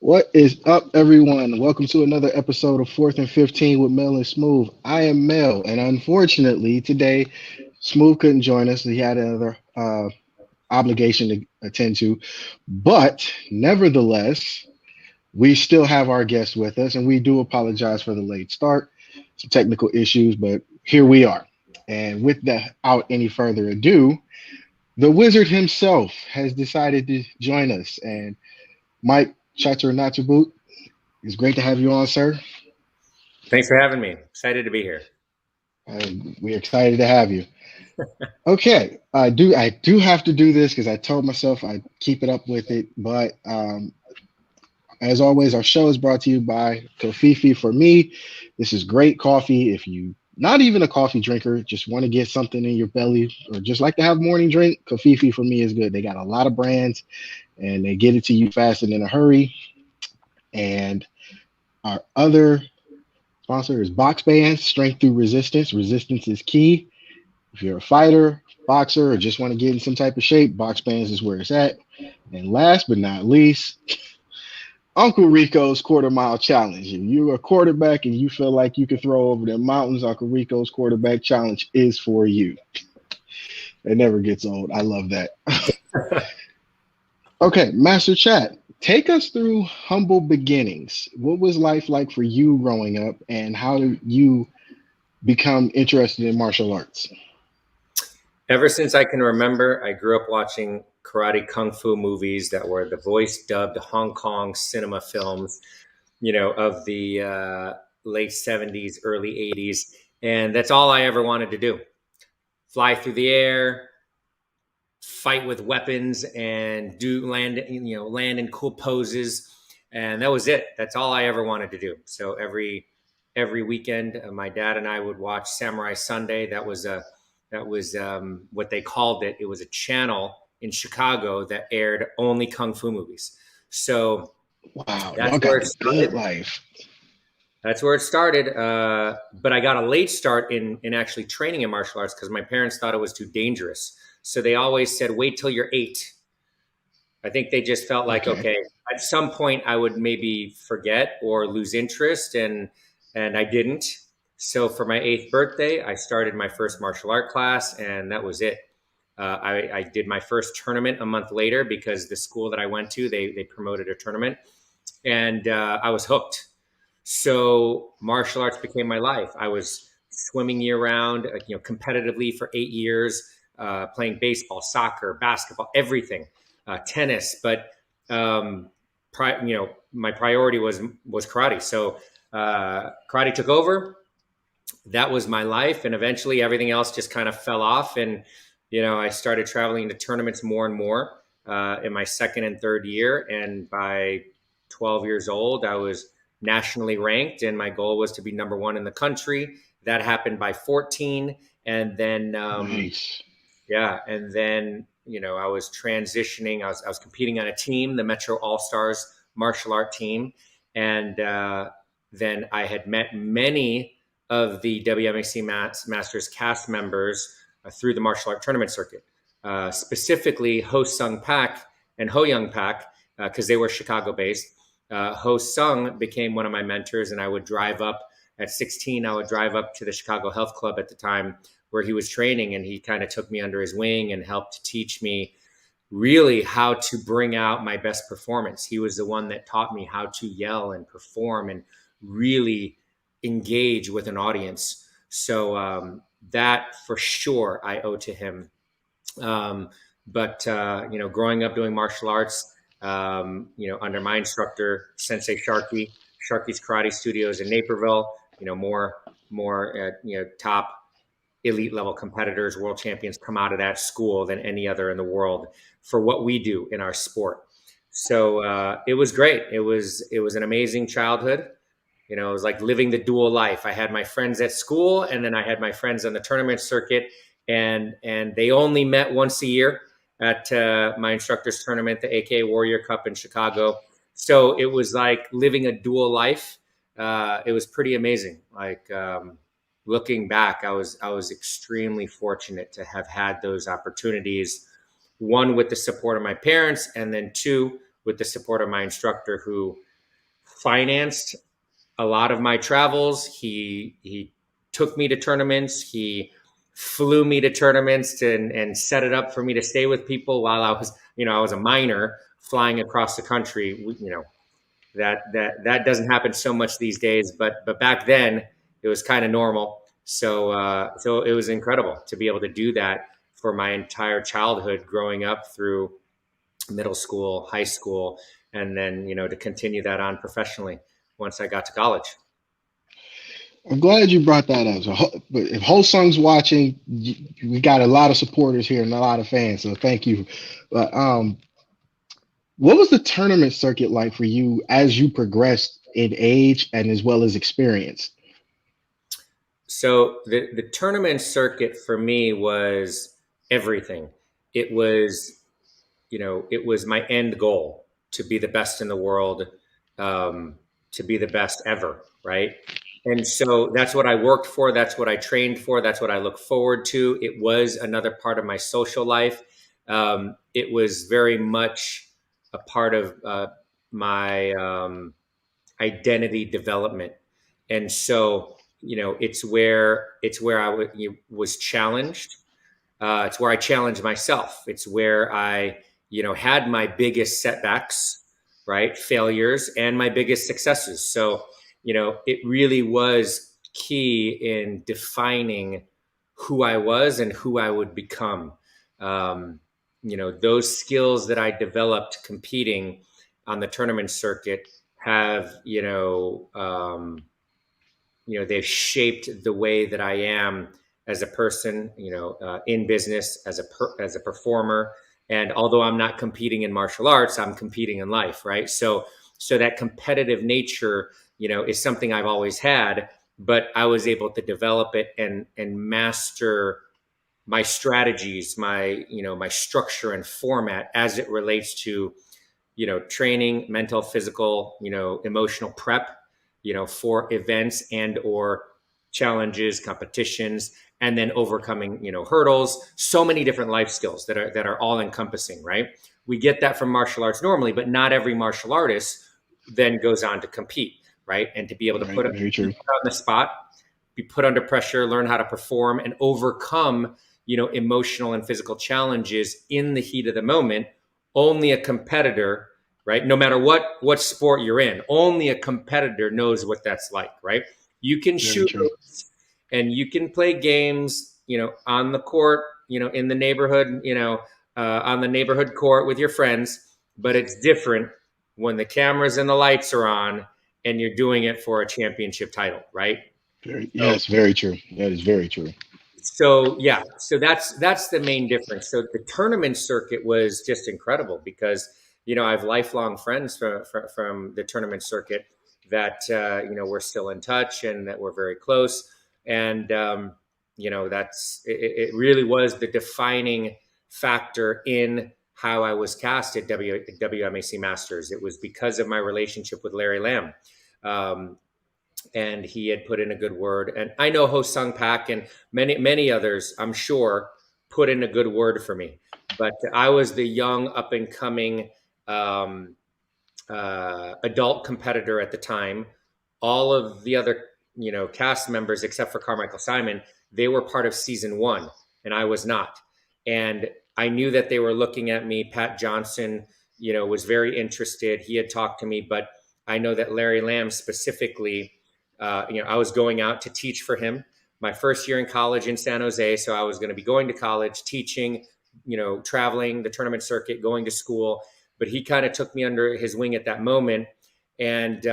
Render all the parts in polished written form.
What is up, everyone? Welcome to another episode of 4th and 15 with Mel and Smooth. I am Mel, and unfortunately, today Smooth couldn't join us. He had another obligation to attend to. But nevertheless, we still have our guest with us, and we do apologize for the late start, some technical issues, but here we are. And without any further ado, the wizard himself has decided to join us. And Mike chaturantabut, it's great to have you on, sir. Thanks for having me. Excited to be here. We're excited to have you. Okay, I do have to do this because I told myself I'd keep it up with it. But as always, our show is brought to you by Kofifi. For me, this is great coffee. If you not even a coffee drinker, just want to get something in your belly or just like to have morning drink, Kofifi for me is good. They got a lot of brands and they get it to you fast and in a hurry. And our other sponsor is Box Bands, Strength Through Resistance. Resistance is key. If you're a fighter, boxer, or just want to get in some type of shape, Box Bands is where it's at. And last but not least, Uncle Rico's quarter mile challenge. If you're a quarterback and you feel like you can throw over the mountains, Uncle Rico's quarterback challenge is for you. It never gets old. I love that. Okay, Master Chat, take us through humble beginnings. What was life like for you growing up, and how did you become interested in martial arts? Ever since I can remember, I grew up watching karate kung fu movies that were the voice dubbed Hong Kong cinema films, of the late 70s, early 80s. And that's all I ever wanted to do. Fly through the air, fight with weapons, and land in cool poses. And that was it. That's all I ever wanted to do. So every weekend, my dad and I would watch Samurai Sunday. That was what they called it. It was a channel in Chicago that aired only kung fu movies. So Wow, that's y'all where got it the good started. life. That's where it started. But I got a late start in actually training in martial arts because my parents thought it was too dangerous. So they always said, wait till you're 8. I think they just felt like, Okay. okay, at some point I would maybe forget or lose interest, and I didn't. So for my 8th birthday, I started my first martial art class, and that was it. I did my first tournament a month later because the school that I went to, they promoted a tournament, and I was hooked. So martial arts became my life. I was swimming year round, competitively for 8 years, playing baseball, soccer, basketball, everything, tennis. But my priority was karate. So karate took over. That was my life, and eventually everything else just kind of fell off. And I started traveling to tournaments more and more in my second and third year. And by 12 years old, I was nationally ranked, and my goal was to be number one in the country. That happened by 14, and then Nice. yeah, and then I was transitioning. I was competing on a team, the Metro All Stars martial art team, and then I had met many of the WMAC Masters cast members through the martial art tournament circuit, specifically Ho Sung Pak and Ho Young Pak, because they were Chicago based. Ho Sung became one of my mentors, and I would drive up at 16. I would drive up to the Chicago Health Club at the time where he was training, and he kind of took me under his wing and helped teach me really how to bring out my best performance. He was the one that taught me how to yell and perform and really engage with an audience. So that for sure I owe to him. But growing up doing martial arts, under my instructor, Sensei Sharky's Karate Studios in Naperville, more top elite level competitors, world champions come out of that school than any other in the world for what we do in our sport. So it was great. It was an amazing childhood. It was like living the dual life. I had my friends at school, and then I had my friends on the tournament circuit, and they only met once a year at my instructor's tournament, the AKA Warrior Cup in Chicago. So it was like living a dual life. It was pretty amazing. Like looking back, I was extremely fortunate to have had those opportunities. One, with the support of my parents, and then two, with the support of my instructor, who financed a lot of my travels. He took me to tournaments. He flew me to tournaments and set it up for me to stay with people while I was a minor flying across the country. That doesn't happen so much these days, but back then it was kind of normal. So it was incredible to be able to do that for my entire childhood, growing up through middle school, high school, and then to continue that on professionally once I got to college. I'm glad you brought that up. So, but if Sung's watching, we got a lot of supporters here and a lot of fans. So thank you. But what was the tournament circuit like for you as you progressed in age and as well as experience? So the tournament circuit for me was everything. It was, it was my end goal to be the best in the world, to be the best ever, right? And so that's what I worked for. That's what I trained for. That's what I look forward to. It was another part of my social life. It was very much a part of my identity development. And so, it's where was challenged. It's where I challenged myself. It's where I, had my biggest setbacks, right? Failures and my biggest successes. So, it really was key in defining who I was and who I would become. Those skills that I developed competing on the tournament circuit have, they've shaped the way that I am as a person, in business, as a performer. And although I'm not competing in martial arts, I'm competing in life, right? So that competitive nature, is something I've always had, but I was able to develop it and master my strategies, my structure and format as it relates to, training, mental, physical, emotional prep, for events and or challenges, competitions, and then overcoming, hurdles. So many different life skills that are all encompassing, right? We get that from martial arts normally, but not every martial artist then goes on to compete, right? And to be able to Right, very be true. put on the spot, be put under pressure, learn how to perform and overcome, emotional and physical challenges in the heat of the moment. Only a competitor, right? No matter what sport you're in, only a competitor knows what that's like, right? You can Very shoot true. and you can play games, on the court, in the neighborhood, on the neighborhood court with your friends, but it's different when the cameras and the lights are on and you're doing it for a championship title, right? Very, So yes, very true. That is very true. so that's the main difference. So the tournament circuit was just incredible because I have lifelong friends from the tournament circuit that we're still in touch and that we're very close. And it really was the defining factor in how I was cast at WMAC Masters. It was because of my relationship with Larry Lamb. And he had put in a good word. And I know Ho Sung Pak and many others, I'm sure, put in a good word for me. But I was the young, up and coming um, adult competitor at the time. All of the other, cast members, except for Carmichael Simon, they were part of season one, and I was not. And I knew that they were looking at me. Pat Johnson, was very interested. He had talked to me, but I know that Larry Lamb specifically, I was going out to teach for him my first year in college in San Jose. So I was going to be going to college, teaching, traveling the tournament circuit, going to school. But he kind of took me under his wing at that moment. And,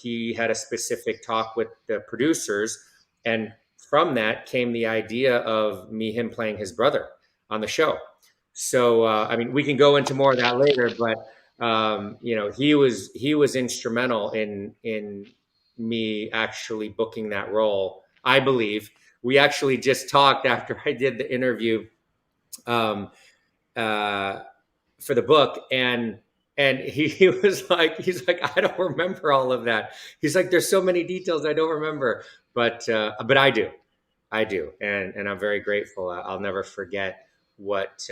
he had a specific talk with the producers. And from that came the idea of him playing his brother on the show. So, I mean, we can go into more of that later, but he was instrumental in me actually booking that role. I believe we actually just talked after I did the interview um, uh, for the book, and he was like, I don't remember all of that. He's like, there's so many details I don't remember, but I do, and I'm very grateful. I'll never forget what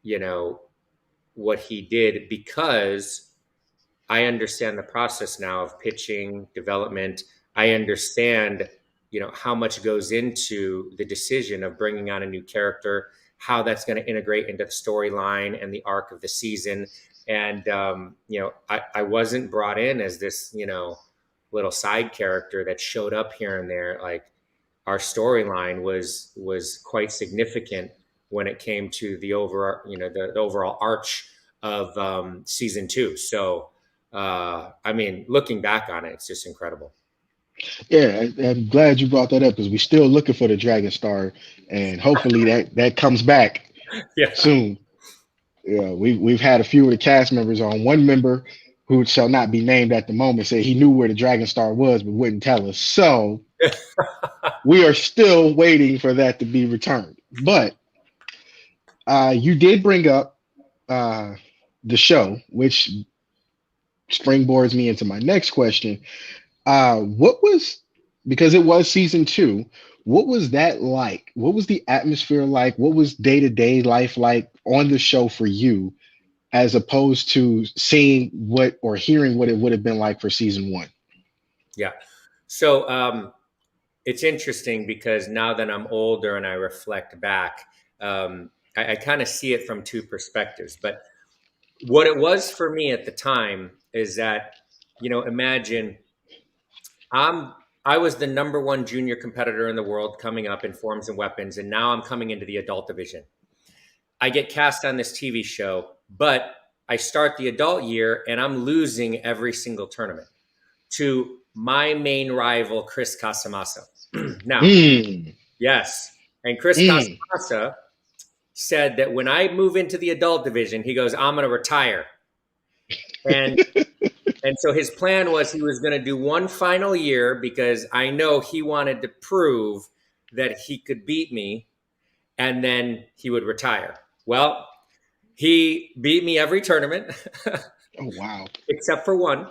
you know what he did because I understand the process now of pitching, development. I understand, how much goes into the decision of bringing on a new character, how that's going to integrate into the storyline and the arc of the season. And, I wasn't brought in as this, little side character that showed up here and there. Like, our storyline was quite significant when it came to the the overall arch of season 2. So, I mean, looking back on it, it's just incredible. Yeah, I'm glad you brought that up because we're still looking for the Dragon Star, and hopefully that comes back Yeah. soon. Yeah, we've had a few of the cast members on. One member who shall not be named at the moment said he knew where the Dragon Star was but wouldn't tell us. So we are still waiting for that to be returned. But you did bring up uh, the show, which springboards me into my next question. What was, because it was season 2, what was that like? What was the atmosphere like? What was day-to-day life like on the show for you, as opposed to seeing what or hearing what it would have been like for season 1? Yeah. So, it's interesting because now that I'm older and I reflect back, I kind of see it from two perspectives. But what it was for me at the time is that, imagine I was the number one junior competitor in the world coming up in forms and weapons, and now I'm coming into the adult division. I get cast on this TV show, but I start the adult year and I'm losing every single tournament to my main rival, Chris Casamassa. Now, Mm, yes, and Chris mm. Casamassa said that when I move into the adult division, he goes, I'm going to retire. And And so his plan was he was going to do one final year because I know he wanted to prove that he could beat me and then he would retire. Well, he beat me every tournament Oh wow. except for one.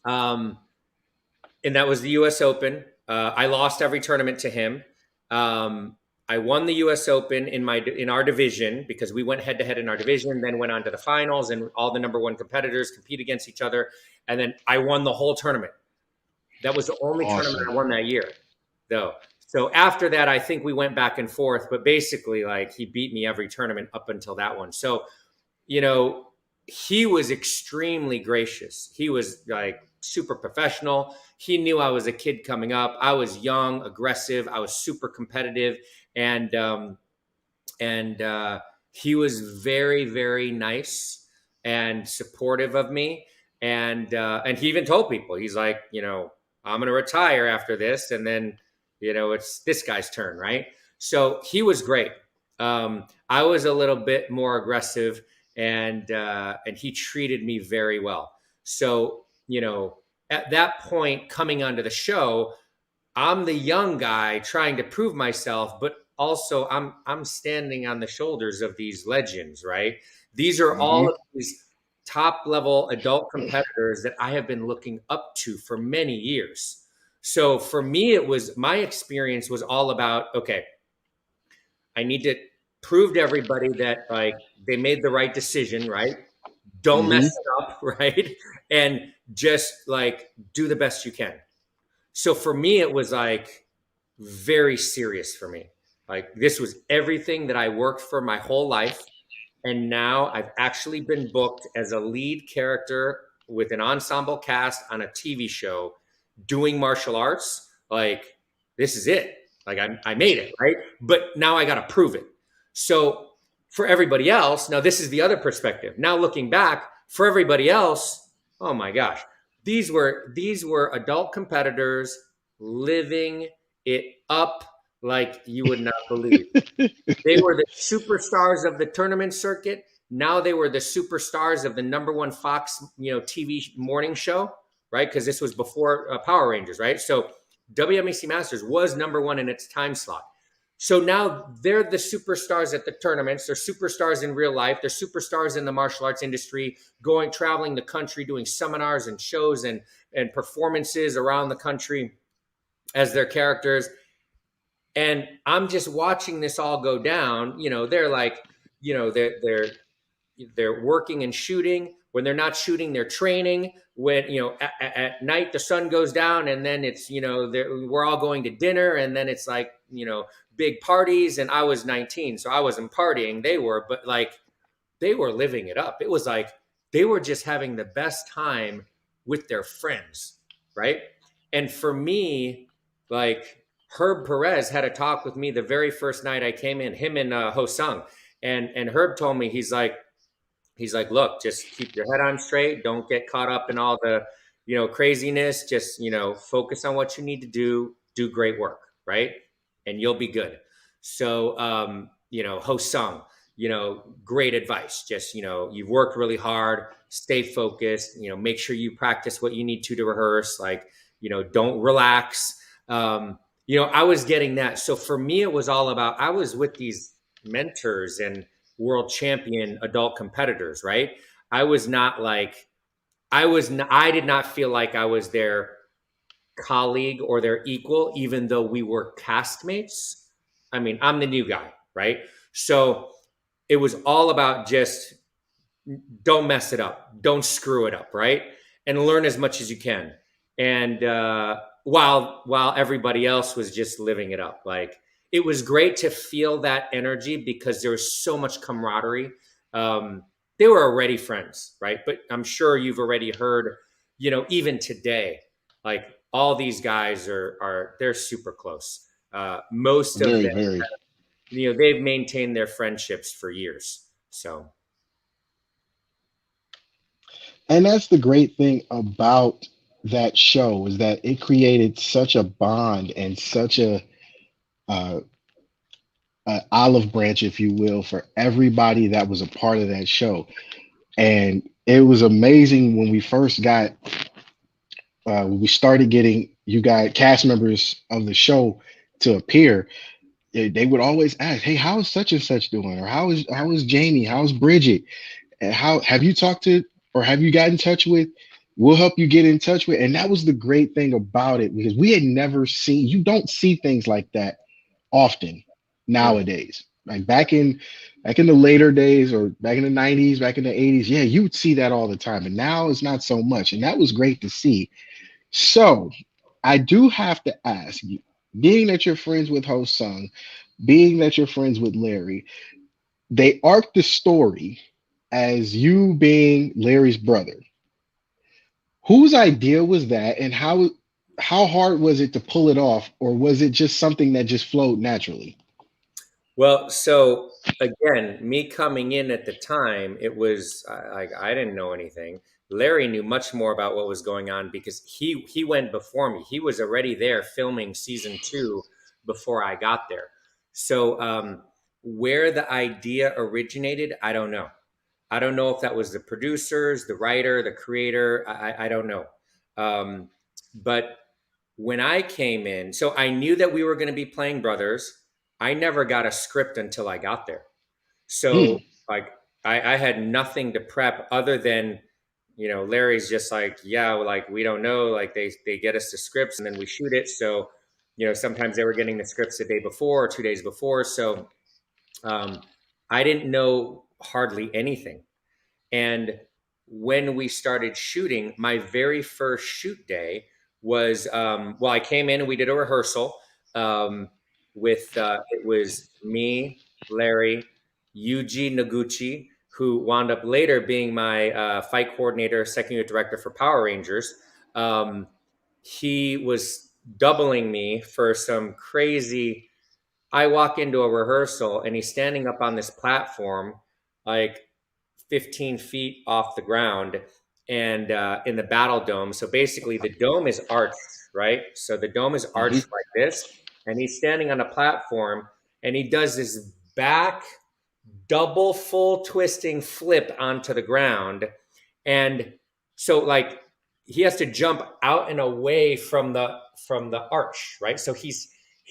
Um, and that was the US Open. I lost every tournament to him. Um, I won the U.S. Open in our division because we went head to head in our division, then went on to the finals, and all the number one competitors compete against each other. And then I won the whole tournament. That was the only tournament Awesome. I won that year, though. So after that, I think we went back and forth, but basically, like, he beat me every tournament up until that one. So, you know, he was extremely gracious. He was like super professional. He knew I was a kid coming up. I was young, aggressive. I was super competitive, and he was very, very nice and supportive of me. And he even told people, he's like, I'm going to retire after this, and then it's this guy's turn, right? So he was great. I was a little bit more aggressive, and he treated me very well. So at that point, coming onto the show, I'm the young guy trying to prove myself, but also I'm standing on the shoulders of these legends, right? These are all Hmm. of these top level adult competitors that I have been looking up to for many years. So for me, my experience was all about, okay, I need to prove to everybody that, like, they made the right decision, right? Don't mess Hmm. it up, right? And just like do the best you can. So for me, it was like very serious for me. Like, this was everything that I worked for my whole life. And now I've actually been booked as a lead character with an ensemble cast on a TV show doing martial arts. Like, this is it. Like, I made it, right? But now I got to prove it. So for everybody else, now this is the other perspective. Now looking back, for everybody else, oh my gosh, these were adult competitors living it up like you would not believe. They were the superstars of the tournament circuit. Now they were the superstars of the number one Fox, TV morning show, right? Because this was before Power Rangers, right? So WMEC Masters was number one in its time slot. So now they're the superstars at the tournaments. They're superstars in real life. They're superstars in the martial arts industry, traveling the country, doing seminars and shows and performances around the country as their characters. And I'm just watching this all go down. They're like, they're working and shooting. when they're not shooting, they're training. When, at night the sun goes down, and then it's, we're all going to dinner, and then it's like, big parties. And I was 19, so I wasn't partying. They were, but like they were living it up. It was like they were just having the best time with their friends, right? And for me, like Herb Perez had a talk with me the very first night I came in, him and Hosung. And Herb told me, he's like, look, just keep your head on straight. Don't get caught up in all the, craziness. Just, focus on what you need to do great work, right? And you'll be good. So, Hosung, great advice. Just, you've worked really hard, stay focused, make sure you practice what you need to rehearse. Like, don't relax. I was getting that. So for me, it was all about, I was with these mentors and world champion adult competitors, right? I was not like, I did not feel like I was their colleague or their equal, even though we were castmates. I mean, I'm the new guy, right? So it was all about just don't mess it up, don't screw it up, right? And learn as much as you can. And while everybody else was just living it up, like it was great to feel that energy because there was so much camaraderie. They were already friends, right? But I'm sure you've already heard, even today, like all these guys they're super close. Most of Very, them, very. they've maintained their friendships for years. So And that's the great thing about that show is that it created such a bond and such uh, a olive branch, if you will, for everybody that was a part of that show. And it was amazing when we first got when we started getting you got cast members of the show to appear. They would always ask, "Hey, how is such and such doing?" Or how is Jamie? How's Bridget? And how have you talked to or have you got in touch with? We'll help you get in touch with. And that was the great thing about it because we had never seen. You don't see things like that often mm, nowadays. Like back in the later days or back in the 90s, back in the 80s, yeah, you would see that all the time. And now it's not so much. And that was great to see. So I do have to ask you, being that you're friends with Ho Sung, being that you're friends with Larry, they arc the story as you being Larry's brother. Whose idea was that, and how hard was it to pull it off, or was it just something that just flowed naturally? well, so again, me coming in at the time, it was like I didn't know anything. Larry knew much more about what was going on because he went before me. He was already there filming season two before I got there. So where the idea originated, I don't know. I don't know if that was the producers, the writer, the creator. I don't know. Um, but when I came in, so I knew that we were going to be playing brothers. I never got a script until I got there. Hmm. So like I had nothing to prep other than, Larry's just like, yeah, like we don't know. Like they get us the scripts and then we shoot it. So, sometimes they were getting the scripts the day before or 2 days before. So um, I didn't know hardly anything. And when we started shooting, my very first shoot day was well, I came in and we did a rehearsal with it was me, Larry, Yuji Noguchi, who wound up later being my fight coordinator, second unit director for Power Rangers. Um, he was doubling me for some crazy. I walk into a rehearsal and he's standing up on this platform, like 15 feet off the ground and in the battle dome. So basically, the dome is arched, right? So the dome is Hmm. arched like this, and he's standing on a platform and he does this back double full twisting flip onto the ground. And so, like, he has to jump out and away from the arch, right? So he's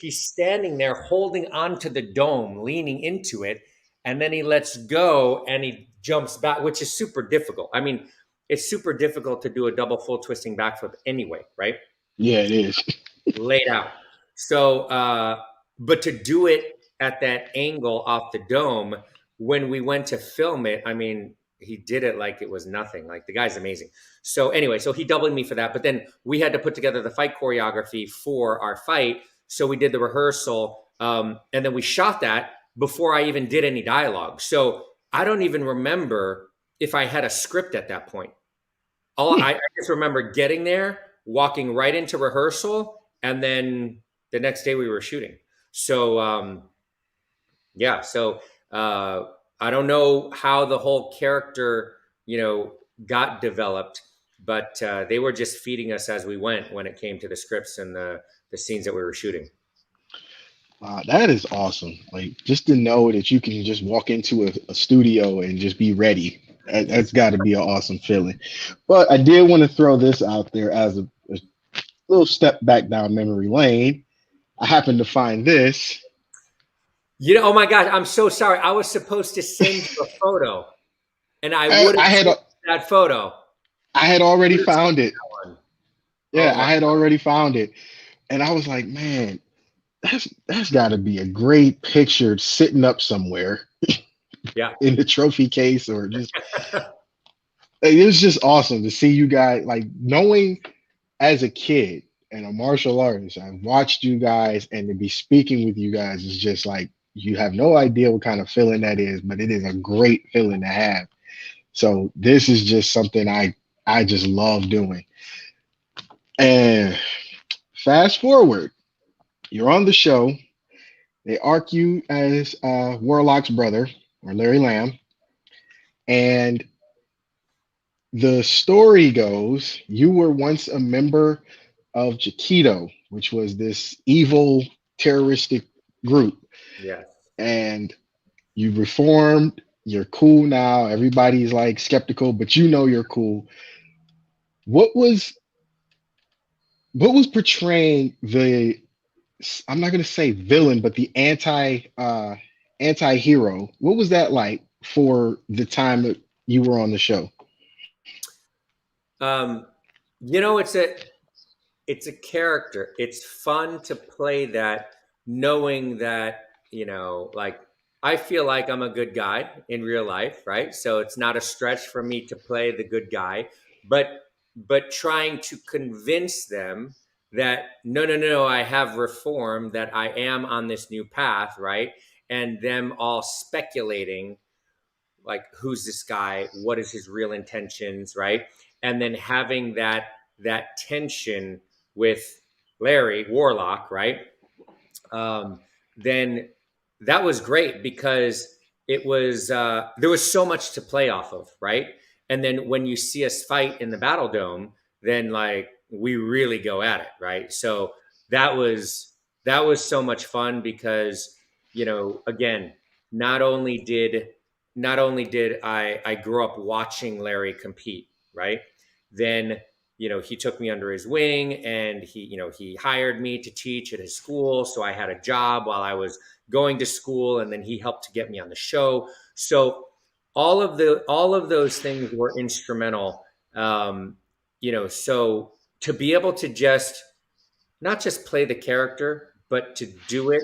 standing there holding onto the dome, leaning into it, and then he lets go and he jumps back, which is super difficult. I mean, it's super difficult to do a double full twisting backflip anyway, right? Yeah, it is. Laid out. So, but to do it at that angle off the dome, when we went to film it, I mean, he did it like it was nothing. Like the guy's amazing. So anyway, so he doubled me for that. But then we had to put together the fight choreography for our fight. So we did the rehearsal, and then we shot that before I even did any dialogue. So I don't even remember if I had a script at that point. I just remember getting there, walking right into rehearsal, and then the next day we were shooting. So yeah, so I don't know how the whole character, got developed, but they were just feeding us as we went when it came to the scripts and the scenes that we were shooting. That is awesome. Like just to know that you can just walk into a studio and just be ready. That's got to be an awesome feeling. But I did want to throw this out there as a little step back down memory lane. I happened to find this. Oh my gosh, I'm so sorry. I was supposed to send you a photo, and I would I have had sent that photo. I had already found it. Yeah, Oh my I had already found it, and I was like, man, that's got to be a great picture sitting up somewhere yeah. in the trophy case, or just it was just awesome to see you guys, like knowing as a kid and a martial artist. I've watched you guys, and to be speaking with you guys is just like you have no idea what kind of feeling that is, but it is a great feeling to have. So this is just something I just love doing. And fast forward, you're on the show. They arc you as Warlock's brother, or Larry Lamb, and the story goes you were once a member of Chiquito, which was this evil terroristic group, Yeah. and you reformed. You're cool now. Everybody's like skeptical, but you know you're cool. What was portraying the, I'm not gonna say villain, but the anti-hero? What was that like for the time that you were on the show? Um, it's a character. It's fun to play that, knowing that, like I feel like I'm a good guy in real life, right? So it's not a stretch for me to play the good guy, but trying to convince them that no, no, no, I have reformed, that I am on this new path, right? And them all speculating like, who's this guy, what is his real intentions, right? And then having that tension with Larry Warlock, right? um, then that was great because it was there was so much to play off of, right? And then when you see us fight in the Battle Dome, then like we really go at it, right? So that was so much fun because again, not only did I grew up watching Larry compete, right? Then he took me under his wing, and he hired me to teach at his school, so I had a job while I was going to school, and then he helped to get me on the show. So all of those things were instrumental. So to be able to just not just play the character, but to do it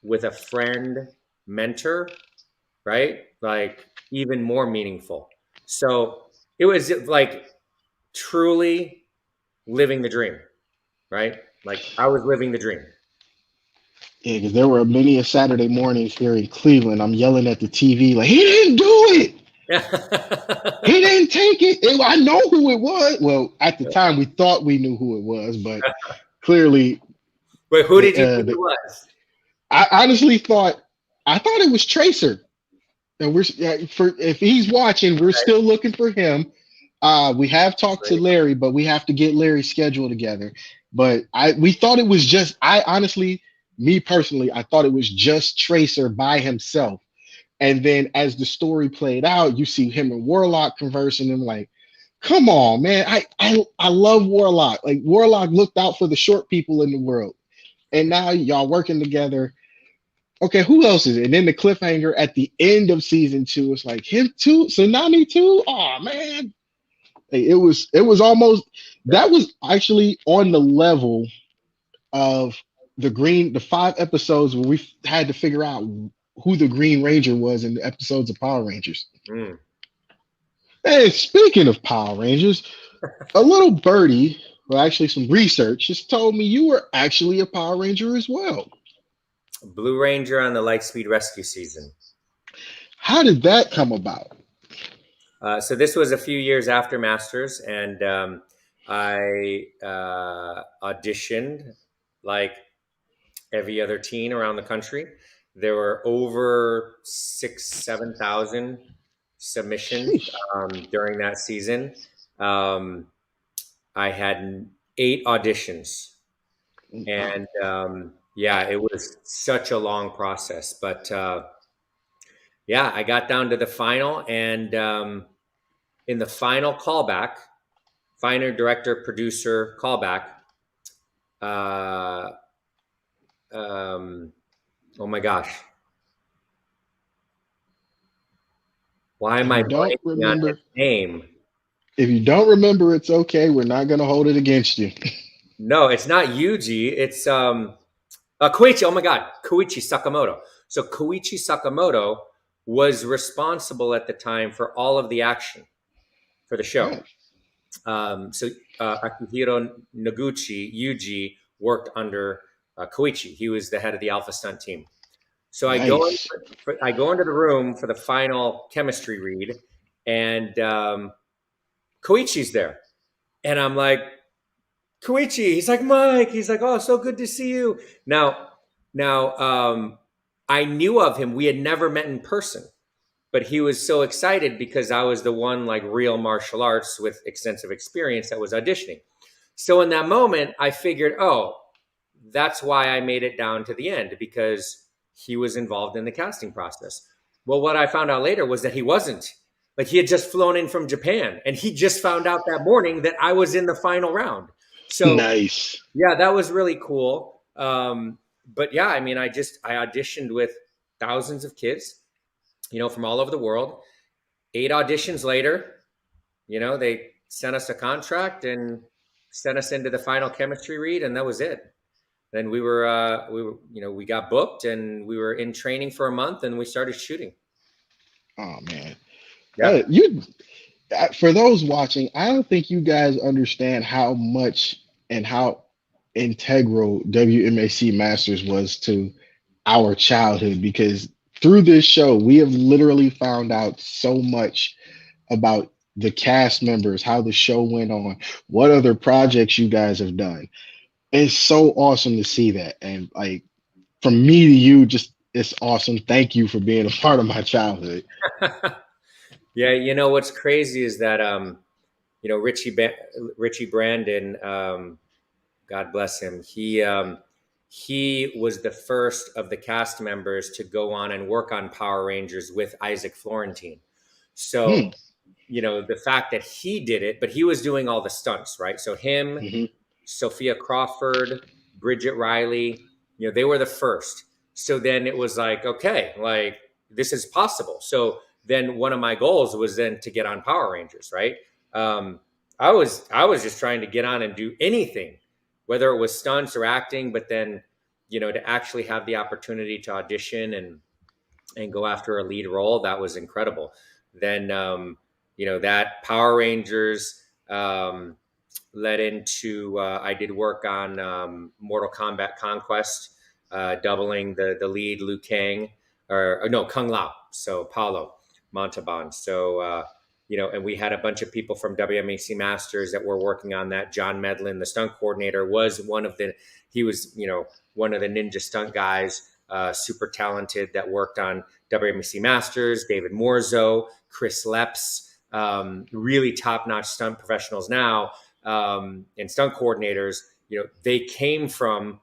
with a friend, mentor, right? Like even more meaningful. So it was like truly living the dream, right? Like I was living the dream. Yeah, because there were many a Saturday mornings here in Cleveland. I'm yelling at the TV like, he didn't do it. He didn't take it. I know who it was. Well, at the time, we thought we knew who it was, but clearly, Wait, who did you think it was? I honestly thought it was Tracer. And we're for if he's watching, we're still looking for him. We have talked to Larry, but we have to get Larry's schedule together. But we thought it was just, I honestly, me personally, I thought it was just Tracer by himself. And then as the story played out, you see him and Warlock conversing, and like, come on, man. I love Warlock. Like Warlock looked out for the short people in the world. And now y'all working together. Okay, who else is it? And then the cliffhanger at the end of season 2, it's like him too, Tsunami too. Oh man. It was almost, that was actually on the level of the 5 episodes where we had to figure out who the Green Ranger was in the episodes of Power Rangers. Hey, speaking of Power Rangers, a little birdie, well, actually some research, has told me you were actually a Power Ranger as well. Blue Ranger on the Lightspeed Rescue season. How did that come about? So this was a few years after Masters, and I auditioned like every other teen around the country. There were over 7,000 submissions Sheesh. during that season. Um, I had 8 auditions, Oh, wow. and yeah, it was such a long process. But yeah, I got down to the final, and in the final callback, final director producer callback. Uh, oh my gosh, why am If I you don't blanking on his remember, name? if you don't remember, it's okay. We're not going to hold it against you. No, it's not Yuji. It's Koichi. Oh my God, Koichi Sakamoto. So Koichi Sakamoto was responsible at the time for all of the action for the show. Nice. So Akihiro Noguchi Yuji worked under Koichi. He was the head of the Alpha Stunt team. So Nice. I go into the room for the final chemistry read, and Koichi's there, and I'm like, Koichi. He's like, Mike. He's like, oh, so good to see you. Now, I knew of him. We had never met in person, but he was so excited because I was the one like real martial arts with extensive experience that was auditioning. So in that moment, I figured, oh, that's why I made it down to the end, because he was involved in the casting process. Well, what I found out later was that he wasn't. Like, he had just flown in from Japan, and he just found out that morning that I was in the final round. So Nice. yeah, that was really cool. But yeah, I mean, I auditioned with thousands of kids, from all over the world. 8 auditions later, they sent us a contract and sent us into the final chemistry read, and that was it. Then we got booked, and we were in training for a month, and we started shooting. Oh man. Yeah. You for those watching, I don't think you guys understand how much and how integral WMAC Masters was to our childhood because through this show, we have literally found out so much about the cast members, how the show went on, what other projects you guys have done. It's so awesome to see that. And like from me to you, just it's awesome. Thank you for being a part of my childhood. Yeah, what's crazy is that Richie Brandon, God bless him. He was the first of the cast members to go on and work on Power Rangers with Isaac Florentine. Hmm. So, the fact that he did it, but he was doing all the stunts, right? So him, Hmm. Sophia Crawford, Bridget Riley, they were the first. So then it was like, okay, like this is possible. So then one of my goals was then to get on Power Rangers, right? Um, I was just trying to get on and do anything, whether it was stunts or acting, but then, to actually have the opportunity to audition and go after a lead role, that was incredible. Then, that Power Rangers, led into I did work on Mortal Kombat Conquest, doubling the lead Liu Kang or no Kung Lao, so Paulo Montalban. So and we had a bunch of people from WMAC Masters that were working on that. John Medlin, the stunt coordinator, was one of the he was one of the ninja stunt guys, super talented that worked on WMAC Masters. David Morzo, Chris Leps, really top notch stunt professionals now and stunt coordinators, they came from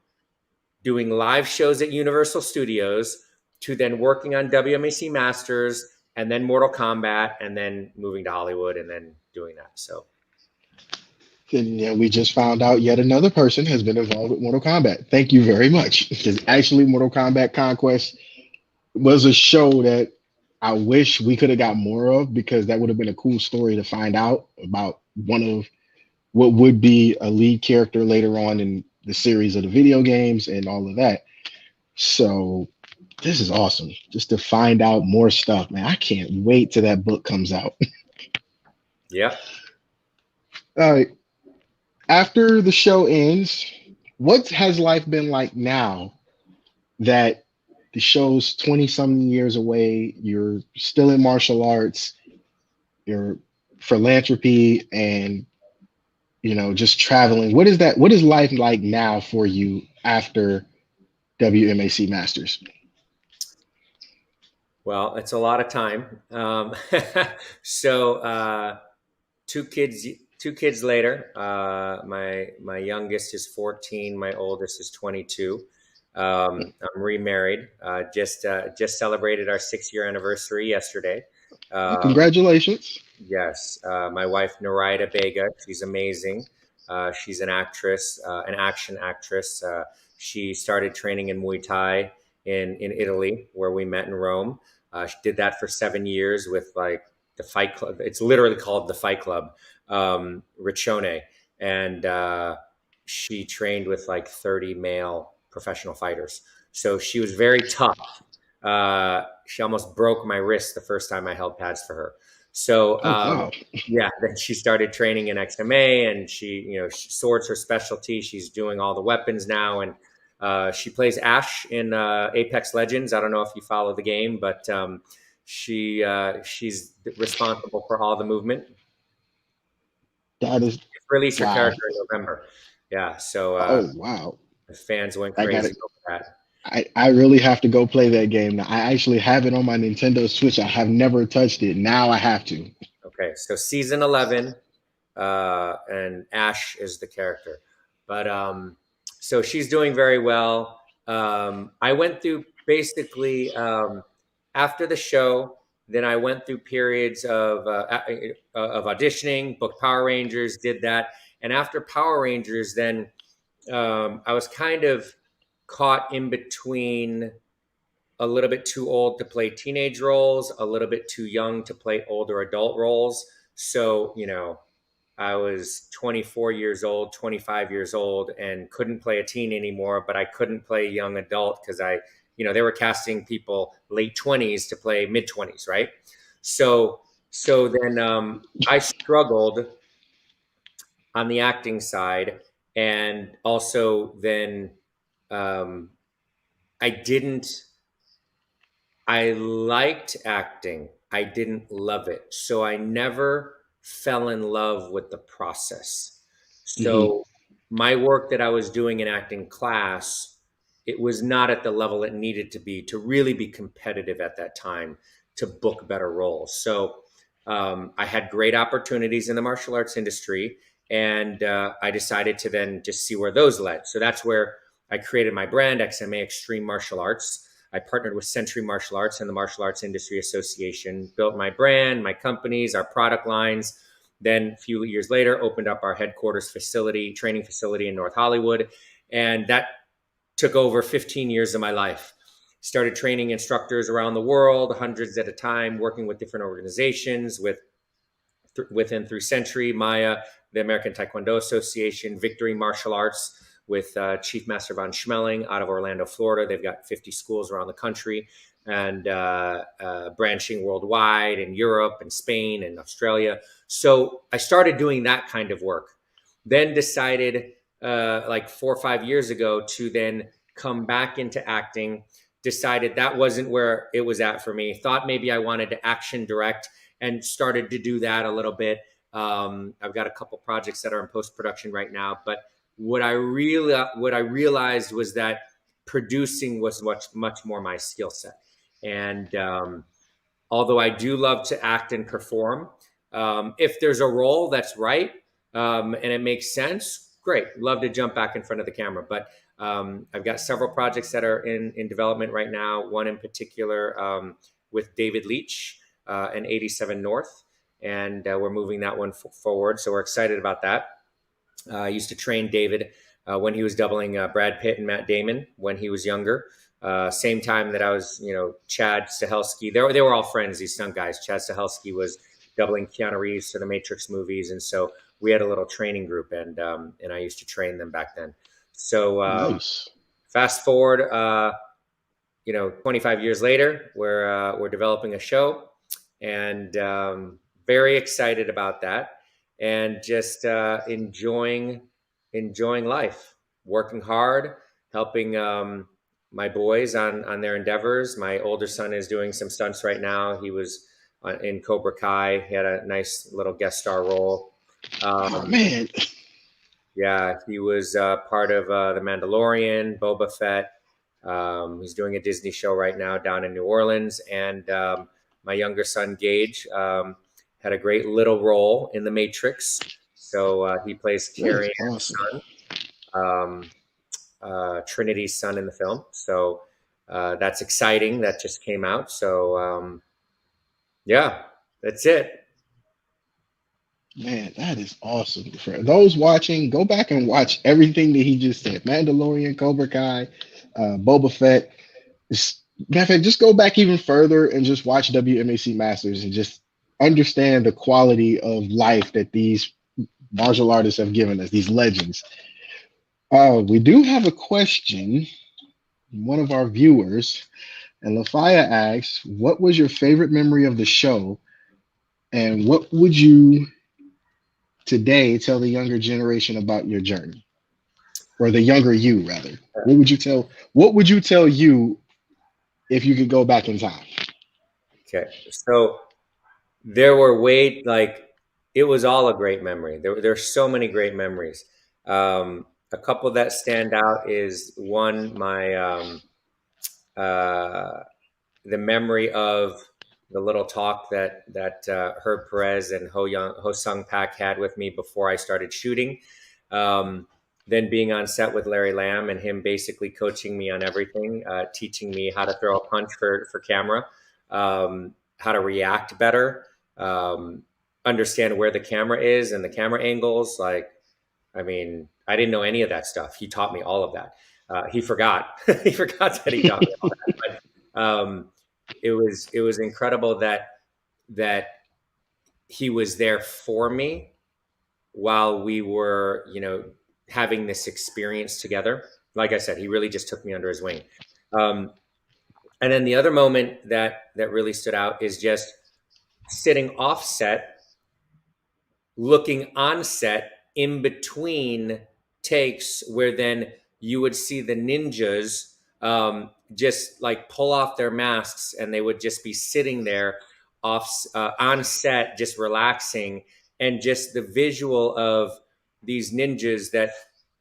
doing live shows at Universal Studios to then working on WMAC Masters and then Mortal Kombat and then moving to Hollywood and then doing that. So, And yeah, we just found out yet another person has been involved with Mortal Kombat. Thank you very much. Because actually, Mortal Kombat Conquest was a show that I wish we could have got more of because that would have been a cool story to find out about one of what would be a lead character later on in the series of the video games and all of that. So this is awesome just to find out more stuff, man. I can't wait till that book comes out. Yeah. Uh, After the show ends, what has life been like now that the show's 20 something years away? You're still in martial arts, your philanthropy, and just traveling. What is that? What is life like now for you after WMAC Masters? Well, it's a lot of time. So two kids, two kids later. My youngest is 14. My oldest is 22. I'm remarried. Just celebrated our 6 year anniversary yesterday. Um, Congratulations. Yes, my wife Narita Bega. She's amazing. She's an actress, an action actress. She started training in Muay Thai in Italy, where we met in Rome. She did that for 7 years with like the Fight Club. It's literally called the Fight Club, Riccione, and she trained with like 30 male professional fighters. So she was very tough. She almost broke my wrist the first time I held pads for her. So Oh wow. yeah, then she started training in XMA, and swords her specialty. She's doing all the weapons now, and she plays Ash in Apex Legends. I don't know if you follow the game, but she's responsible for all the movement. That is Released her wow. character in November. Yeah, so Oh wow. the fans went I got crazy it. over that. I really have to go play that game now. I actually have it on my Nintendo Switch. I have never touched it. Now I have to. Okay, so season 11, and Ash is the character. But so she's doing very well. I went through basically after the show. Then I went through periods of auditioning, booked Power Rangers, did that, and after Power Rangers, then I was kind of caught in between a little bit too old to play teenage roles, a little bit too young to play older adult roles. So, I was 24 years old, 25 years old, and couldn't play a teen anymore, but I couldn't play young adult because they were casting people late 20s to play mid 20s, right? So then I struggled on the acting side. And also then um, I didn't I liked acting. I didn't love it. So I never fell in love with the process. Hmm. So my work that I was doing in acting class, it was not at the level it needed to be to really be competitive at that time to book better roles. So I had great opportunities in the martial arts industry, and I decided to then just see where those led. So that's where I created my brand, XMA Xtreme Martial Arts. I partnered with Century Martial Arts and the Martial Arts Industry Association, built my brand, my companies, our product lines. Then a few years later, opened up our headquarters facility, training facility in North Hollywood. And that took over 15 years of my life. Started training instructors around the world, hundreds at a time, working with different organizations, within through Century, Maya, the American Taekwondo Association, Victory Martial Arts with Chief Master Von Schmeling out of Orlando, Florida. They've got 50 schools around the country and branching worldwide in Europe and Spain and Australia. So I started doing that kind of work. Then decided like 4 or 5 years ago to then come back into acting. Decided that wasn't where it was at for me. Thought maybe I wanted to action direct and started to do that a little bit. I've got a couple projects that are in post production right now, but what I realized was that producing was much more my skill set. And although I do love to act and perform, if there's a role that's right and it makes sense, great. Love to jump back in front of the camera. But I've got several projects that are in development right now. One in particular with David Leach and 87 North, and we're moving that one forward. So we're excited about that. I used to train David when he was doubling Brad Pitt and Matt Damon when he was younger. Same time that I was, Chad Stahelski. They were all friends, these stunt guys. Chad Stahelski was doubling Keanu Reeves for the Matrix movies, and so we had a little training group, and I used to train them back then. So Nice. fast forward, 25 years later, we're developing a show, and very excited about that, and just enjoying life, working hard, helping my boys on their endeavors. My older son is doing some stunts right now. He was in Cobra Kai. He had a nice little guest star role. Oh man. Yeah, he was part of The Mandalorian, Boba Fett. He's doing a Disney show right now down in New Orleans. And my younger son, Gage, had a great little role in The Matrix. So he plays That is Carrie Ann's awesome. son, Trinity's son in the film. So that's exciting. That just came out. So yeah, that's it. Man, that is awesome. For those watching, go back and watch everything that he just said. Mandalorian, Cobra Kai, Boba Fett. Matter of fact, just go back even further and just watch WMAC Masters and just understand the quality of life that these martial artists have given us, these legends. We do have a question from one of our viewers, and Lafaya asks, "What was your favorite memory of the show, and what would you today tell the younger generation about your journey, or the younger you rather? What would you tell? What would you tell you if you could go back in time?" Okay. So there were it was all a great memory. There's so many great memories. A couple that stand out is one, uh, the memory of the little talk that Herb Perez and Ho Sung Pak had with me before I started shooting. Then being on set with Larry Lamb and him basically coaching me on everything, teaching me how to throw a punch for camera, how to react better, understand where the camera is and the camera angles. I mean, I didn't know any of that stuff. He taught me all of that. He forgot. He forgot that he taught me all that. But it was incredible that he was there for me while we were, having this experience together. Like I said, he really just took me under his wing. Um, and then the other moment that really stood out is just sitting offset, looking on set in between takes, where then you would see the ninjas just like pull off their masks, and they would just be sitting there on set, just relaxing, and just the visual of these ninjas that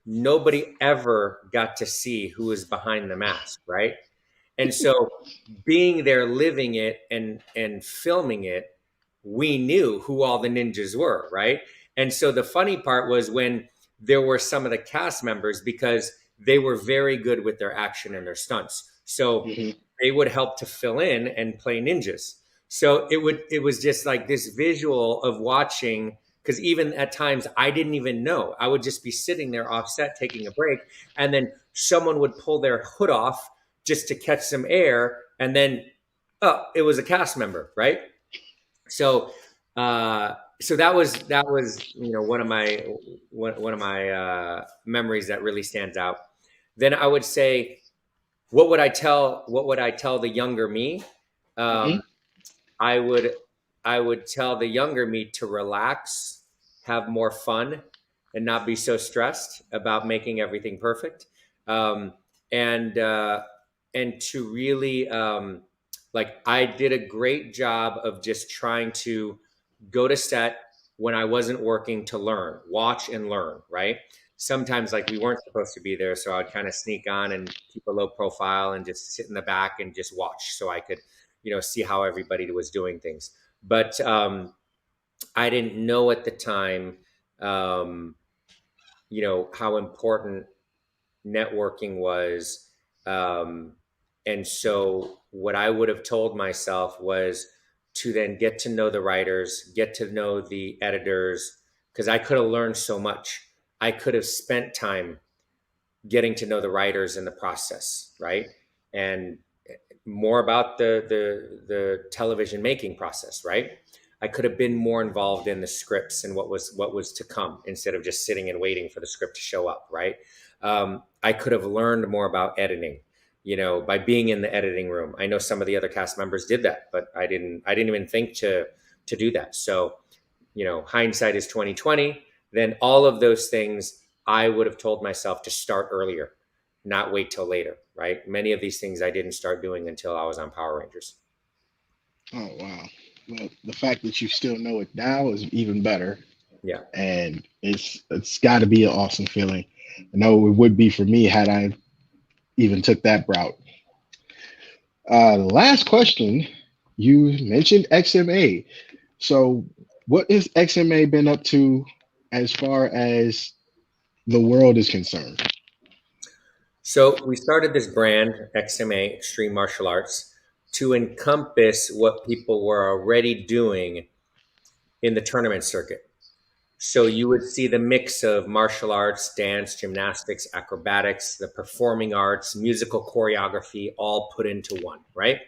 nobody ever got to see who was behind the mask, right? And so being there, living it and filming it, we knew who all the ninjas were, right? And so the funny part was when there were some of the cast members, because they were very good with their action and their stunts. So Mhm. they would help to fill in and play ninjas. So it was just like this visual of watching, because even at times I didn't even know. I would just be sitting there offset taking a break, and then someone would pull their hood off just to catch some air, and then it was a cast member, right? So so that was one of my memories that really stands out. Then I would say, what would I tell the younger me? Mhm. Um, I would I would tell the younger me to relax, have more fun, and not be so stressed about making everything perfect. Um, and and to really I did a great job of just trying to go to set when I wasn't working to learn, watch and learn, right? Sometimes we weren't supposed to be there, so I'd kind of sneak on and keep a low profile and just sit in the back and just watch so I could, see how everybody was doing things. But I didn't know at the time, um, how important networking was. Um, and so, what I would have told myself was to then get to know the writers, get to know the editors, because I could have learned so much. I could have spent time getting to know the writers in the process, right? And more about the television making process, right? I could have been more involved in the scripts and what was to come, instead of just sitting and waiting for the script to show up, right? I could have learned more about editing, by being in the editing room. I know some of the other cast members did that, but I didn't even think to do that. So, hindsight is 2020. Then all of those things I would have told myself to start earlier, not wait till later, right? Many of these things I didn't start doing until I was on Power Rangers. Oh wow. Well, the fact that you still know it now is even better. Yeah. And it's got to be an awesome feeling. I know it would be for me had I even took that route. The last question, you mentioned XMA. So, what has XMA been up to as far as the world is concerned? So we started this brand, XMA, Extreme Martial Arts, to encompass what people were already doing in the tournament circuit. So you would see the mix of martial arts, dance, gymnastics, acrobatics, the performing arts, musical choreography, all put into one, right?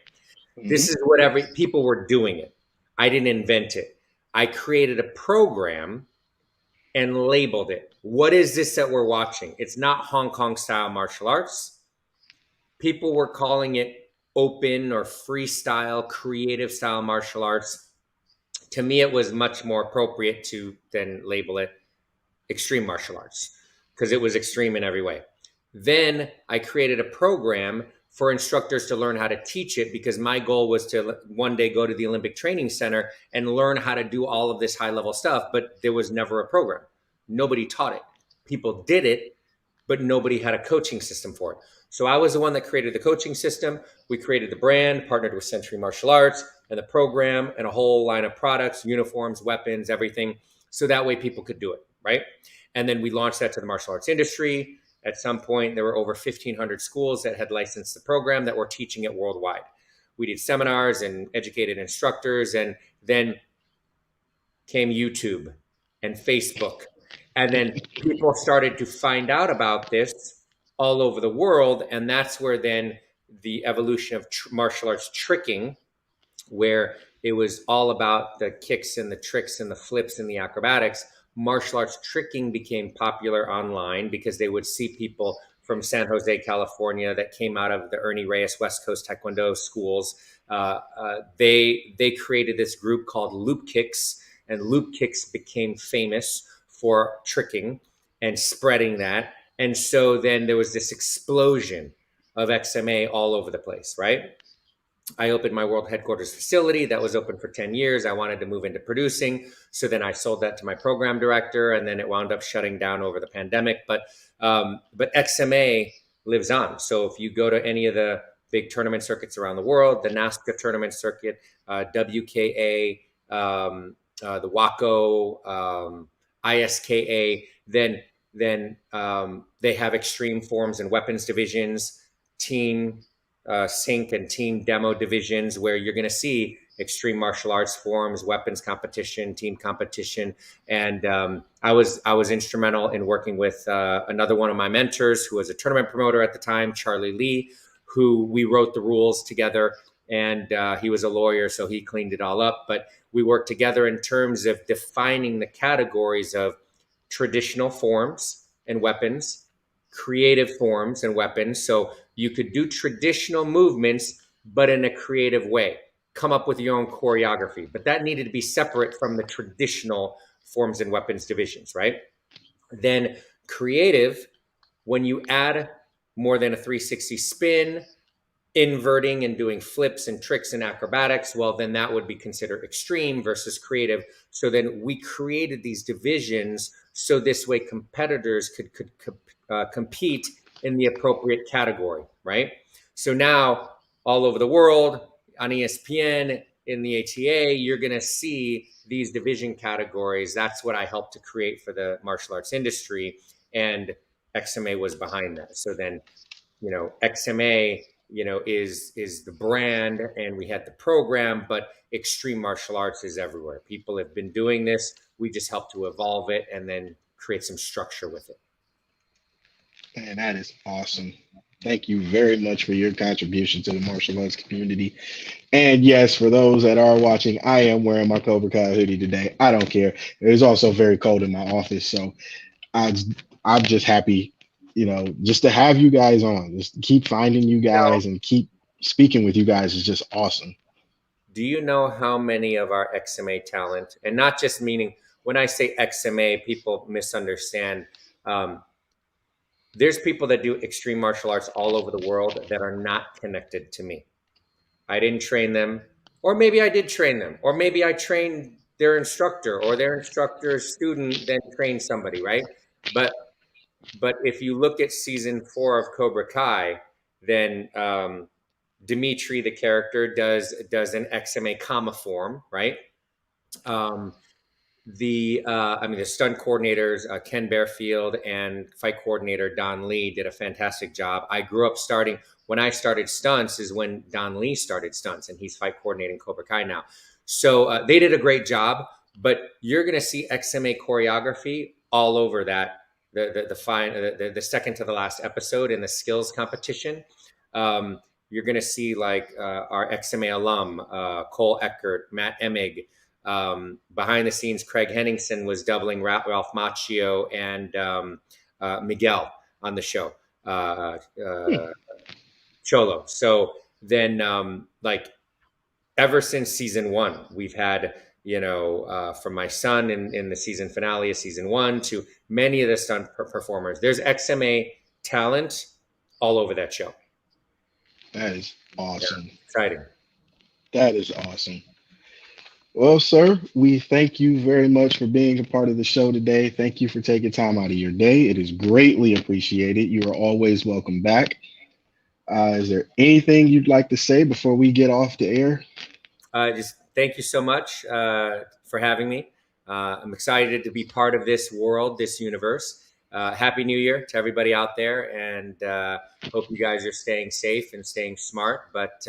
This Hmm. is what every people were doing it. I didn't invent it. I created a program and labeled it. What is this that we're watching? It's not Hong Kong style martial arts. People were calling it open or freestyle, creative style martial arts. To me, it was much more appropriate to then label it extreme martial arts because it was extreme in every way. Then I created a program for instructors to learn how to teach it because my goal was to one day go to the Olympic Training Center and learn how to do all of this high level stuff, but there was never a program. Nobody taught it. People did it, but nobody had a coaching system for it. So I was the one that created the coaching system. We created the brand, partnered with Century Martial Arts and the program and a whole line of products, uniforms, weapons, everything. So that way people could do it, right? And then we launched that to the martial arts industry. At some point, there were over 1,500 schools that had licensed the program that were teaching it worldwide. We did seminars and educated instructors, and then came YouTube and Facebook. And then people started to find out about this all over the world. And that's where then the evolution of martial arts tricking, where it was all about the kicks and the tricks and the flips and the acrobatics. Martial arts tricking became popular online because they would see people from San Jose, California, that came out of the Ernie Reyes West Coast Taekwondo schools. They created this group called Loop Kicks, and Loop Kicks became famous for tricking and spreading that. And so then there was this explosion of XMA all over the place, right? I opened my world headquarters facility that was open for 10 years. I wanted to move into producing. So then I sold that to my program director, and then it wound up shutting down over the pandemic. But XMA lives on. So if you go to any of the big tournament circuits around the world, the NASCA tournament circuit, WKA, the WACO, ISKA, then they have extreme forms and weapons divisions, team sync and team demo divisions where you're going to see extreme martial arts forms, weapons competition, team competition. And I was instrumental in working with another one of my mentors who was a tournament promoter at the time, Charlie Lee, who we wrote the rules together. And he was a lawyer, so he cleaned it all up. But we worked together in terms of defining the categories of traditional forms and weapons, creative forms and weapons. So you could do traditional movements, but in a creative way. Come up with your own choreography. But that needed to be separate from the traditional forms and weapons divisions, right? Then creative, when you add more than a 360 spin, inverting and doing flips and tricks and acrobatics, well, then that would be considered extreme versus creative. So then we created these divisions so this way competitors could compete in the appropriate category, right? So now all over the world, on ESPN, in the ATA, you're going to see these division categories. That's what I helped to create for the martial arts industry, and XMA was behind that. So then, XMA, is the brand, and we had the program, but extreme martial arts is everywhere. People have been doing this. We just help to evolve it and then create some structure with it. And that is awesome. Thank you very much for your contribution to the martial arts community. And yes, for those that are watching, I am wearing my Cobra Kai hoodie today. I don't care. It is also very cold in my office, so I, I'm just happy, just to have you guys on. Just keep finding you guys and keep speaking with you guys is just awesome. Do you know how many of our XMA talent, and not just meaning when I say XMA, people misunderstand. Um, there's people that do extreme martial arts all over the world that are not connected to me. I didn't train them, or maybe I did train them, or maybe I trained their instructor or their instructor's student then trained somebody, right? But but if you look at season 4 of Cobra Kai, then Dimitri, the character, does an XMA comma form, right? Um, the stunt coordinators Ken Bearfield and fight coordinator Don Lee did a fantastic job. I grew up starting when I started stunts is when Don Lee started stunts, and he's fight coordinating Cobra Kai now. So they did a great job. But you're going to see XMA choreography all over that. The second to the last episode in the skills competition. You're going to see like our XMA alum Cole Eckert, Matt Emig. Behind the scenes, Craig Henningsen was doubling Ralph Macchio and Miguel on the show, Cholo. So then, like, ever since season 1, we've had, from my son in the season finale of season 1 to many of the stunt performers. There's XMA talent all over that show. That is awesome. Yeah, exciting. That is awesome. Well, sir, we thank you very much for being a part of the show today. Thank you for taking time out of your day. It is greatly appreciated. You are always welcome back. Is there anything you'd like to say before we get off the air? Just thank you so much for having me. I'm excited to be part of this world, this universe. Happy New Year to everybody out there, and hope you guys are staying safe and staying smart. But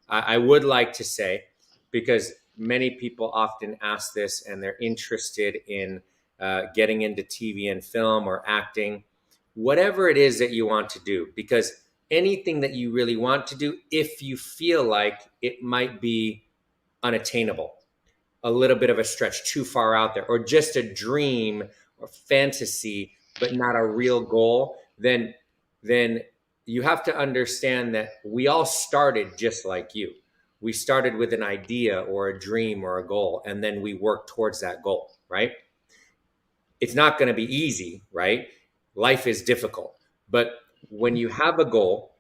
I would like to say, because many people often ask this and they're interested in getting into TV and film or acting, whatever it is that you want to do, because anything that you really want to do, if you feel like it might be unattainable, a little bit of a stretch too far out there, or just a dream or fantasy, but not a real goal, then you have to understand that we all started just like you. We started with an idea or a dream or a goal, and then we work towards that goal, right? It's not going to be easy, right? Life is difficult. But when you have a goal,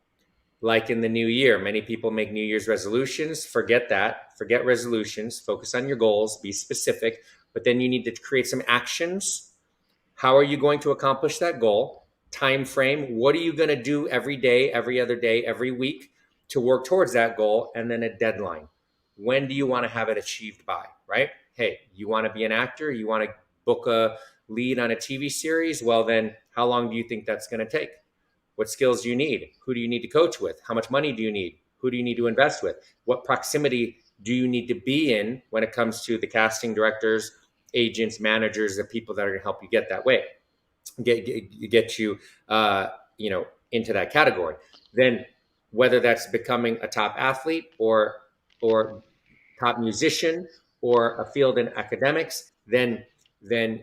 like in the new year, many people make New Year's resolutions. Forget that. Forget resolutions. Focus on your goals. Be specific. But then you need to create some actions. How are you going to accomplish that goal? Time frame. What are you going to do every day, every other day, every week to work towards that goal? And then a deadline. When do you want to have it achieved by, right? Hey, you want to be an actor? You want to book a lead on a TV series? Well, then how long do you think that's going to take? What skills do you need? Who do you need to coach with? How much money do you need? Who do you need to invest with? What proximity do you need to be in when it comes to the casting directors, agents, managers, the people that are going to help you get that way, get you, into that category? Then, whether that's becoming a top athlete or top musician or a field in academics, then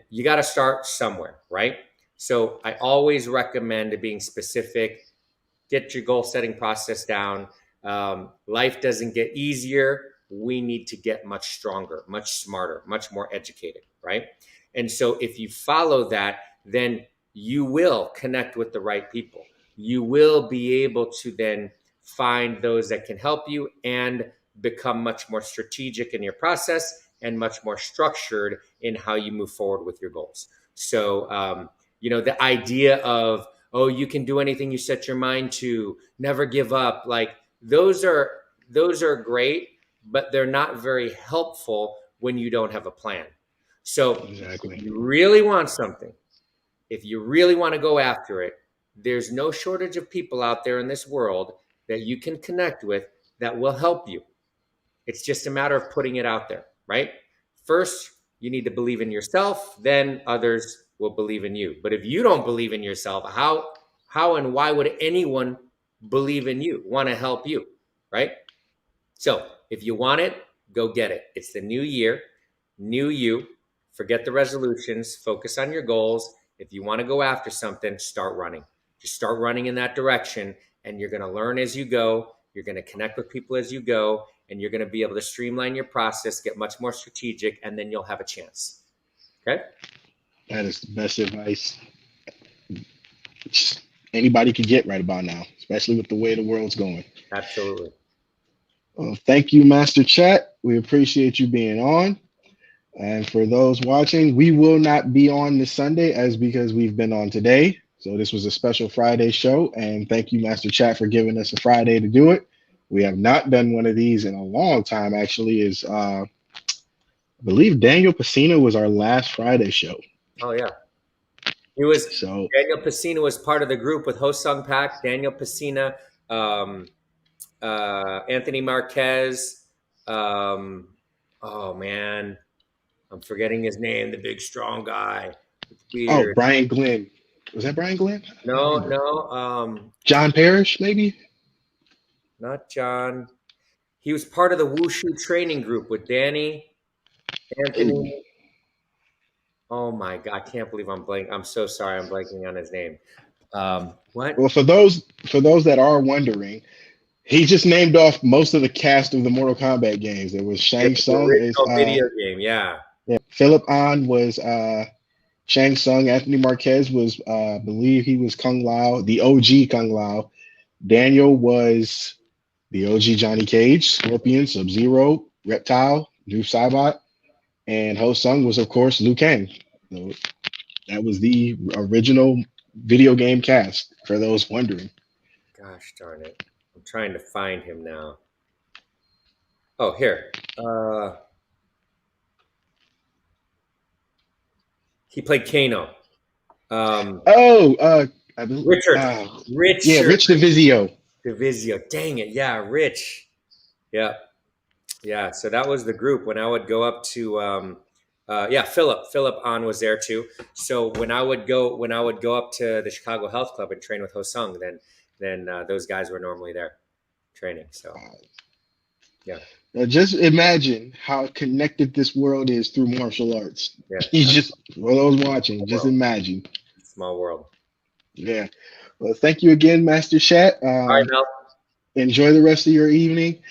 you got to start somewhere, right? So I always recommend being specific. Get your goal setting process down. Life doesn't get easier. We need to get much stronger, much smarter, much more educated, right? And so if you follow that, then you will connect with the right people. You will be able to then find those that can help you and become much more strategic in your process and much more structured in how you move forward with your goals. So, the idea of, oh, you can do anything you set your mind to, never give up, like those are great, but they're not very helpful when you don't have a plan. So Exactly. if you really want something, if you really want to go after it, there's no shortage of people out there in this world that you can connect with that will help you. It's just a matter of putting it out there, right? First, you need to believe in yourself, then others will believe in you. But if you don't believe in yourself, how and why would anyone believe in you, want to help you, right? So if you want it, go get it. It's the new year, new you. Forget the resolutions, focus on your goals. If you want to go after something, start running. Just start running in that direction, and you're going to learn as you go. You're going to connect with people as you go, and you're going to be able to streamline your process, get much more strategic, and then you'll have a chance. Okay? That is the best advice anybody could get right about now, especially with the way the world's going. Absolutely. Well, thank you, Master Chat. We appreciate you being on. And for those watching, we will not be on this Sunday because we've been on today. So this was a special Friday show. And thank you, Master Chat, for giving us a Friday to do it. We have not done one of these in a long time, actually. I believe Daniel Pacino was our last Friday show. Oh, yeah. Daniel Pacino was part of the group with Ho-Sung Pak, Daniel Pacino, Anthony Marquez. Oh, man. I'm forgetting his name, the big, strong guy. It's weird. Oh, Brian Glenn. Was that Brian Glenn? No. John Parrish, maybe? Not John. He was part of the Wushu training group with Danny, Anthony. Ooh. Oh, my God. I can't believe I'm blanking. I'm so sorry. I'm blanking on his name. What? Well, for those that are wondering, he just named off most of the cast of the Mortal Kombat games. There was Shang Tsung. Video game, yeah. Philip An was Shang Tsung. Anthony Marquez was, I believe he was Kung Lao, the OG Kung Lao. Daniel was the OG Johnny Cage, Scorpion, Sub-Zero, Reptile, Drew Saibot, and Ho-Sung was, of course, Liu Kang. So that was the original video game cast, for those wondering. Gosh darn it. I'm trying to find him now. Oh, here. He played Kano. I believe, Richard. Yeah, Rich DeVizio. Dang it. Yeah, Rich. Yeah. Yeah. So that was the group when I would go up to Philip An was there too. So when I would go up to the Chicago Health Club and train with Ho-Sung, then those guys were normally there training. So yeah. Now just imagine how connected this world is through martial arts. Yeah. You just, for those watching, just imagine. Small world. Yeah. Well, thank you again, Master Chat. All right, Mel. Enjoy the rest of your evening.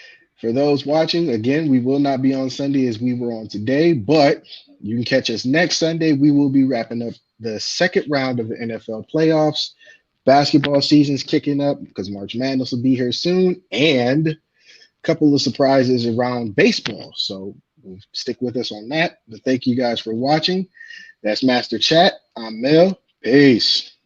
For those watching, again, we will not be on Sunday as we were on today, but you can catch us next Sunday. We will be wrapping up the second round of the NFL playoffs. Basketball season's kicking up because March Madness will be here soon, and a couple of surprises around baseball. So stick with us on that. But thank you guys for watching. That's Master Chat. I'm Mel. Peace.